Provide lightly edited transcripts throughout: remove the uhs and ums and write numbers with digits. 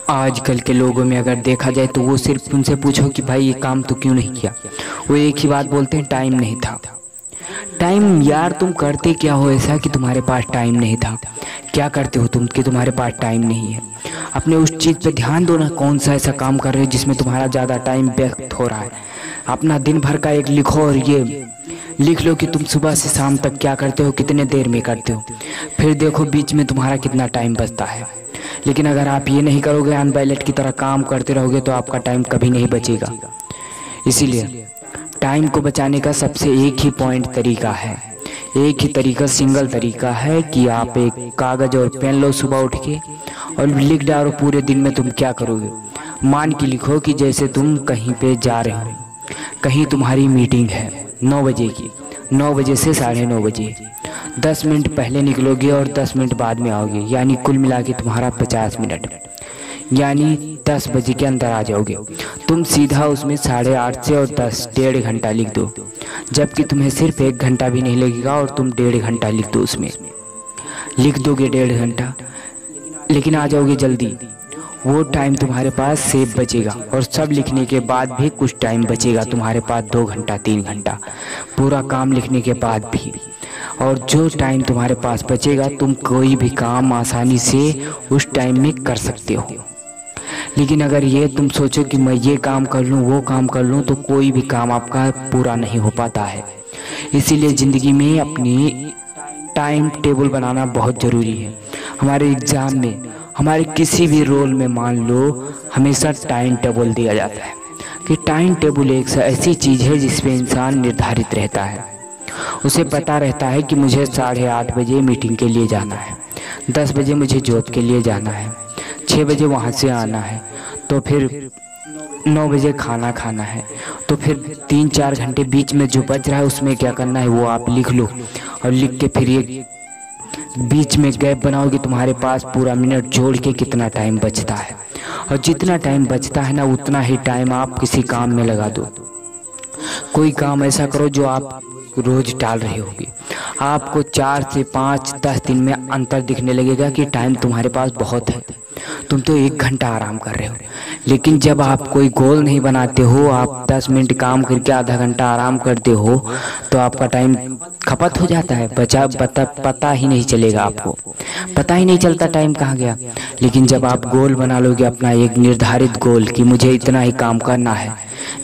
आजकल के लोगों में अगर देखा जाए तो वो सिर्फ उनसे पूछो कि भाई ये काम तो क्यों नहीं किया, वो एक ही बात बोलते हैं, टाइम नहीं था। टाइम यार तुम करते क्या हो ऐसा कि तुम्हारे पास टाइम नहीं था? क्या करते हो तुम कि तुम्हारे पास टाइम नहीं है? अपने उस चीज़ पे ध्यान दो ना, कौन सा ऐसा काम कर रहे हो जिसमें तुम्हारा ज़्यादा टाइम व्यस्त हो रहा है। अपना दिन भर का एक लिखो और ये लिख लो कि तुम सुबह से शाम तक क्या करते हो, कितने देर में करते हो, फिर देखो बीच में तुम्हारा कितना टाइम बचता है। लेकिन अगर आप ये नहीं करोगे, अनबैलेंस की तरह काम करते रहोगे, तो आपका टाइम कभी नहीं बचेगा। इसीलिए टाइम को बचाने का सबसे एक ही पॉइंट तरीका है, एक ही तरीका, सिंगल तरीका है कि आप एक कागज़ और पेन लो सुबह उठ के और लिख डालो पूरे दिन में तुम क्या करोगे। मान के लिखो कि जैसे तुम कहीं पे जा रहे हो, कहीं तुम्हारी मीटिंग है 9 बजे की, 9 बजे से 9:30 बजे, 10 मिनट पहले निकलोगे और 10 मिनट बाद में आओगे, यानी कुल मिला के तुम्हारा 50 मिनट, यानी 10 बजे के अंदर आ जाओगे। तुम सीधा उसमें 8:30 से और 10 1.5 घंटा लिख दो, जबकि तुम्हें सिर्फ 1 घंटा भी नहीं लगेगा और तुम 1.5 घंटा लिख दो। उसमें लिख दोगे 1.5 घंटा, लेकिन आ जाओगे जल्दी, वो टाइम तुम्हारे पास सेव बचेगा। और सब लिखने के बाद भी कुछ टाइम बचेगा तुम्हारे पास, 2 घंटा 3 घंटा पूरा काम लिखने के बाद भी। और जो टाइम तुम्हारे पास बचेगा, तुम कोई भी काम आसानी से उस टाइम में कर सकते हो। लेकिन अगर ये तुम सोचो कि मैं ये काम कर लूँ, वो काम कर लूँ, तो कोई भी काम आपका पूरा नहीं हो पाता है। इसीलिए ज़िंदगी में अपनी टाइम टेबल बनाना बहुत ज़रूरी है। हमारे एग्ज़ाम में, हमारे किसी भी रोल में मान लो, हमेशा टाइम टेबल दिया जाता है कि टाइम टेबल एक ऐसी चीज़ है जिस पे इंसान निर्धारित रहता है। उसे पता रहता है कि मुझे 8:30 बजे मीटिंग के लिए जाना है, 10 बजे मुझे जॉब के लिए जाना है, 6 बजे वहाँ से आना है, तो फिर 9 बजे खाना खाना है, तो फिर 3-4 घंटे बीच में जो बच रहा है उसमें क्या करना है वो आप लिख लो। और लिख के फिर ये बीच में गैप बनाओगे, तुम्हारे पास पूरा मिनट जोड़ के कितना टाइम बचता है। और जितना टाइम बचता है ना, उतना ही टाइम आप किसी काम में लगा दो। कोई काम ऐसा करो जो आप रोज टाल रहे होगे, आपको 4 से 5 10 दिन में अंतर दिखने लगेगा कि टाइम तुम्हारे पास बहुत है, तुम तो 1 घंटा आराम कर रहे हो। लेकिन जब आप कोई गोल नहीं बनाते हो, आप 10 मिनट काम करके आधा घंटा आराम करते हो, तो आपका टाइम खपत हो जाता है, पता ही नहीं चलेगा, आपको पता ही नहीं चलता टाइम कहाँ गया। लेकिन जब आप गोल बना लोगे, अपना एक निर्धारित गोल कि मुझे इतना ही काम करना है,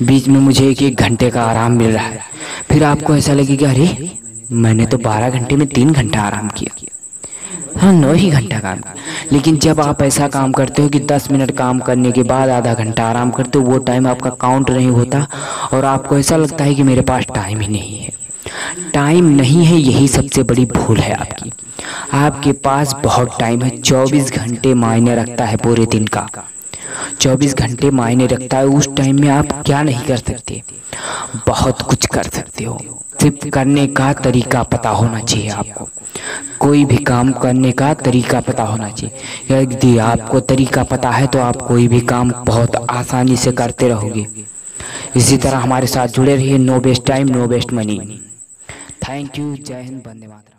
बीच में मुझे 1-1 घंटे का आराम मिल रहा है, फिर आपको ऐसा लगेगा अरे मैंने तो 12 घंटे में 3 घंटा आराम किया, हाँ 9 ही घंटा काम किया। लेकिन जब आप ऐसा काम करते हो कि 10 मिनट काम करने के बाद आधा घंटा आराम करते हो, वो टाइम आपका काउंट नहीं होता और आपको ऐसा लगता है कि मेरे पास टाइम ही नहीं है। टाइम नहीं है, यही सबसे बड़ी भूल है आपकी। आपके पास बहुत टाइम है, 24 घंटे मायने रखता है पूरे दिन का, 24 घंटे मायने रखता है। उस टाइम में आप क्या नहीं कर सकते, बहुत कुछ कर सकते हो। सिर्फ करने का तरीका पता होना चाहिए आपको, कोई भी काम करने का तरीका पता होना चाहिए। यदि आपको तरीका पता है तो आप कोई भी काम बहुत आसानी से करते रहोगे। इसी तरह हमारे साथ जुड़े रहिए। No waste time, no waste money. Thank you. जय हिंद, वंदे मातरम।